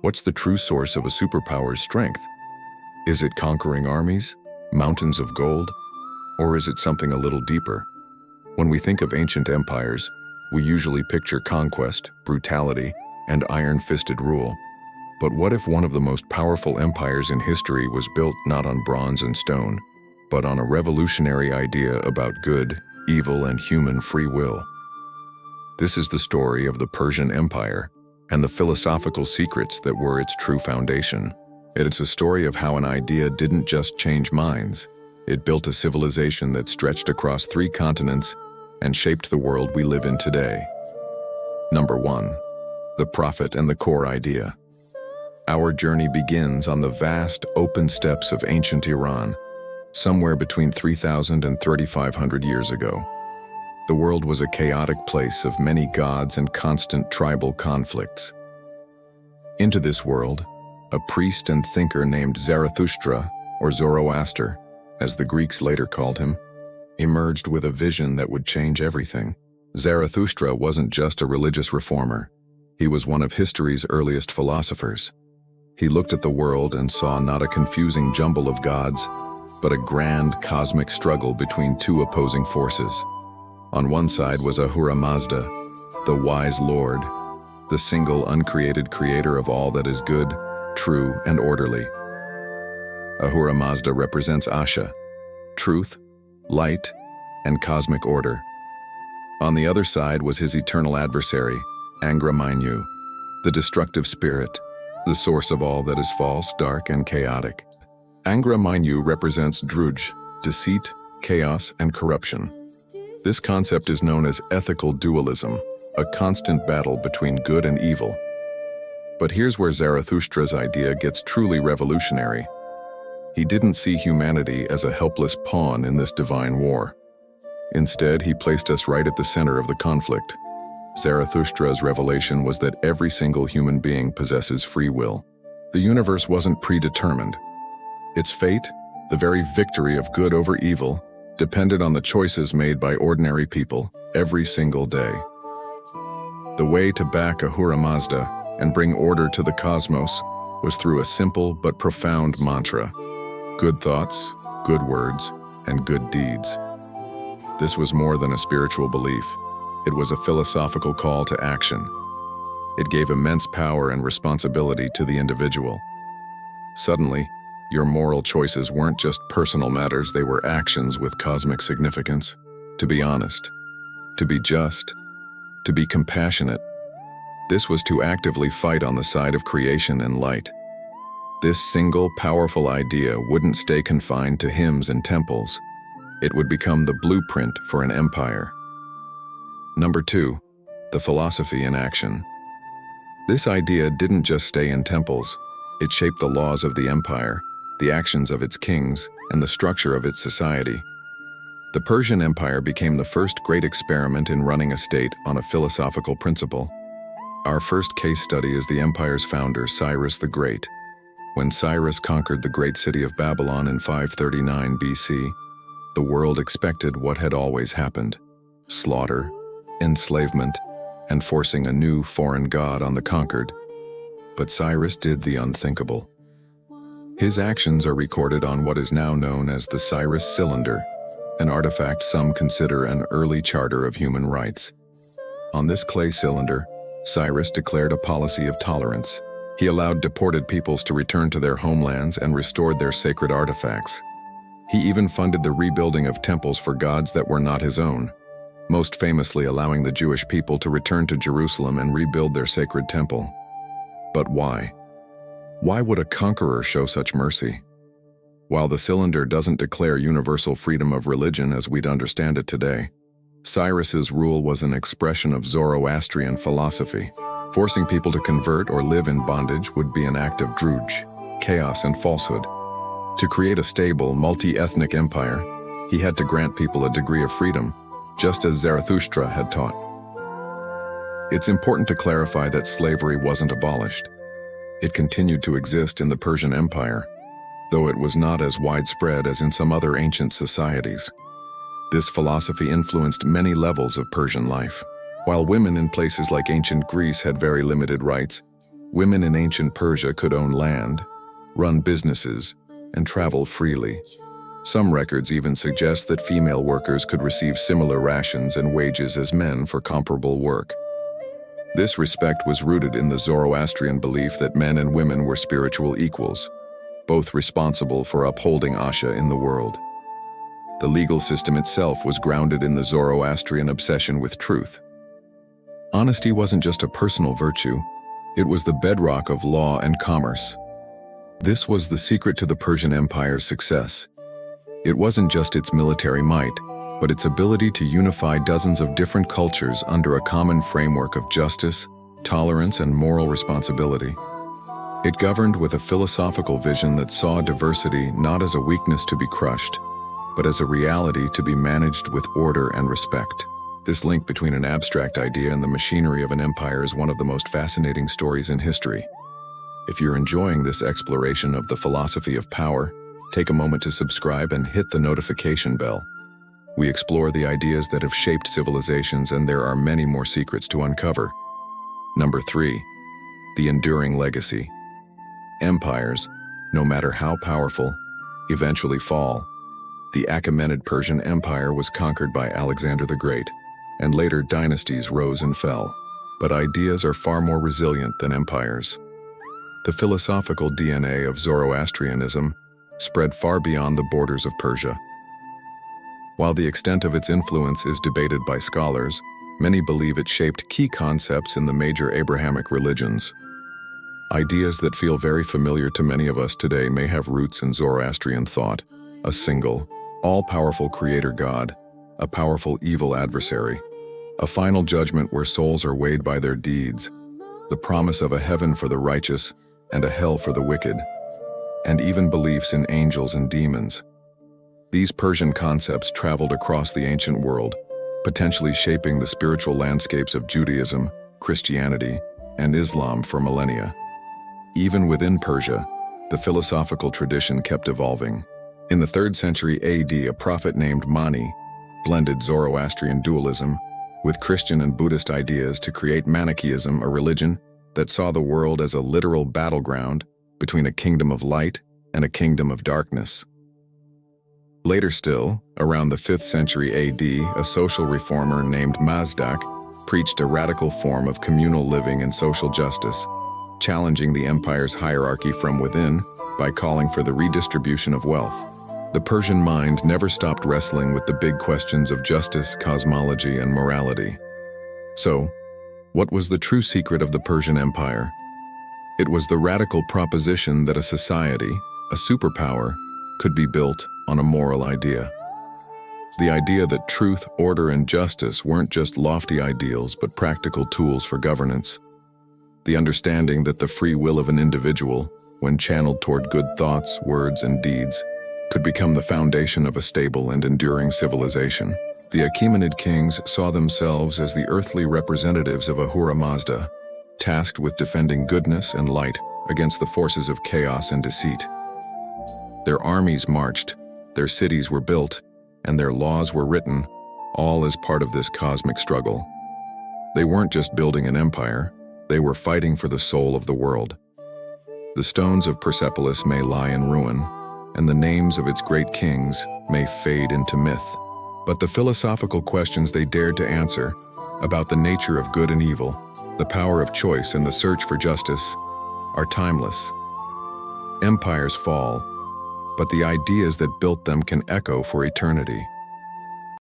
What's the true source of a superpower's strength? Is it conquering armies, mountains of gold, or is it something a little deeper? When we think of ancient empires, we usually picture conquest, brutality, and iron-fisted rule. But what if one of the most powerful empires in history was built not on bronze and stone, but on a revolutionary idea about good, evil, and human free will? This is the story of the Persian Empire and the philosophical secrets that were its true foundation. It's a story of how an idea didn't just change minds. It built a civilization that stretched across 3 continents and shaped the world we live in today. Number 1. The Prophet and the Core Idea. Our journey begins on the vast, open steppes of ancient Iran, somewhere between 3,000 and 3,500 years ago. The world was a chaotic place of many gods and constant tribal conflicts. Into this world, a priest and thinker named Zarathustra, or Zoroaster, as the Greeks later called him, emerged with a vision that would change everything. Zarathustra wasn't just a religious reformer. He was one of history's earliest philosophers. He looked at the world and saw not a confusing jumble of gods, but a grand cosmic struggle between 2 opposing forces. On one side was Ahura Mazda, the wise lord, the single uncreated creator of all that is good, true, and orderly. Ahura Mazda represents Asha, truth, light, and cosmic order. On the other side was his eternal adversary, Angra Mainyu, the destructive spirit, the source of all that is false, dark, and chaotic. Angra Mainyu represents Druj, deceit, chaos, and corruption. This concept is known as ethical dualism, a constant battle between good and evil. But here's where Zarathustra's idea gets truly revolutionary. He didn't see humanity as a helpless pawn in this divine war. Instead, he placed us right at the center of the conflict. Zarathustra's revelation was that every single human being possesses free will. The universe wasn't predetermined. Its fate, the very victory of good over evil, depended on the choices made by ordinary people every single day. The way to back Ahura Mazda and bring order to the cosmos was through a simple but profound mantra: good thoughts, good words, and good deeds. This was more than a spiritual belief. It was a philosophical call to action. It gave immense power and responsibility to the individual. Suddenly, your moral choices weren't just personal matters, they were actions with cosmic significance. To be honest, to be just, to be compassionate. This was to actively fight on the side of creation and light. This single, powerful idea wouldn't stay confined to hymns and temples. It would become the blueprint for an empire. Number 2, the philosophy in action. This idea didn't just stay in temples. It shaped the laws of the empire, the actions of its kings, and the structure of its society. The Persian Empire became the first great experiment in running a state on a philosophical principle. Our first case study is the empire's founder, Cyrus the Great. When Cyrus conquered the great city of Babylon in 539 BC, the world expected what had always happened: slaughter, enslavement, and forcing a new foreign god on the conquered. But Cyrus did the unthinkable. His actions are recorded on what is now known as the Cyrus Cylinder, an artifact some consider an early charter of human rights. On this clay cylinder, Cyrus declared a policy of tolerance. He allowed deported peoples to return to their homelands and restored their sacred artifacts. He even funded the rebuilding of temples for gods that were not his own, most famously allowing the Jewish people to return to Jerusalem and rebuild their sacred temple. But why? Why would a conqueror show such mercy? While the cylinder doesn't declare universal freedom of religion as we'd understand it today, Cyrus's rule was an expression of Zoroastrian philosophy. Forcing people to convert or live in bondage would be an act of druj, chaos, and falsehood. To create a stable, multi-ethnic empire, he had to grant people a degree of freedom, just as Zarathustra had taught. It's important to clarify that slavery wasn't abolished. It continued to exist in the Persian Empire, though it was not as widespread as in some other ancient societies. This philosophy influenced many levels of Persian life. While women in places like ancient Greece had very limited rights, Women in ancient Persia could own land, run businesses, and travel freely. Some records even suggest that female workers could receive similar rations and wages as men for comparable work. This respect was rooted in the Zoroastrian belief that men and women were spiritual equals, both responsible for upholding Asha in the world. The legal system itself was grounded in the Zoroastrian obsession with truth. Honesty wasn't just a personal virtue, it was the bedrock of law and commerce. This was the secret to the Persian Empire's success. It wasn't just its military might, but its ability to unify dozens of different cultures under a common framework of justice, tolerance, and moral responsibility. It governed with a philosophical vision that saw diversity not as a weakness to be crushed, but as a reality to be managed with order and respect. This link between an abstract idea and the machinery of an empire is one of the most fascinating stories in history. If you're enjoying this exploration of the philosophy of power, take a moment to subscribe and hit the notification bell. We explore the ideas that have shaped civilizations, and there are many more secrets to uncover. Number 3. The enduring legacy. Empires, no matter how powerful, eventually fall. The Achaemenid Persian Empire was conquered by Alexander the Great, and later dynasties rose and fell. But ideas are far more resilient than empires. The philosophical DNA of Zoroastrianism spread far beyond the borders of Persia. While the extent of its influence is debated by scholars, many believe it shaped key concepts in the major Abrahamic religions. Ideas that feel very familiar to many of us today may have roots in Zoroastrian thought: a single, all-powerful creator god, a powerful evil adversary, a final judgment where souls are weighed by their deeds, the promise of a heaven for the righteous and a hell for the wicked, and even beliefs in angels and demons. These Persian concepts traveled across the ancient world, potentially shaping the spiritual landscapes of Judaism, Christianity, and Islam for millennia. Even within Persia, the philosophical tradition kept evolving. In the 3rd century AD, a prophet named Mani blended Zoroastrian dualism with Christian and Buddhist ideas to create Manichaeism, a religion that saw the world as a literal battleground between a kingdom of light and a kingdom of darkness. Later still, around the 5th century AD, a social reformer named Mazdak preached a radical form of communal living and social justice, challenging the empire's hierarchy from within by calling for the redistribution of wealth. The Persian mind never stopped wrestling with the big questions of justice, cosmology, and morality. So, what was the true secret of the Persian Empire? It was the radical proposition that a society, a superpower, could be built on a moral idea. The idea that truth, order, and justice weren't just lofty ideals but practical tools for governance. The understanding that the free will of an individual, when channeled toward good thoughts, words, and deeds, could become the foundation of a stable and enduring civilization. The Achaemenid kings saw themselves as the earthly representatives of Ahura Mazda, tasked with defending goodness and light against the forces of chaos and deceit. Their armies marched, their cities were built, and their laws were written, all as part of this cosmic struggle. They weren't just building an empire, they were fighting for the soul of the world. The stones of Persepolis may lie in ruin, and the names of its great kings may fade into myth. But the philosophical questions they dared to answer about the nature of good and evil, the power of choice, and the search for justice are timeless. Empires fall, but the ideas that built them can echo for eternity.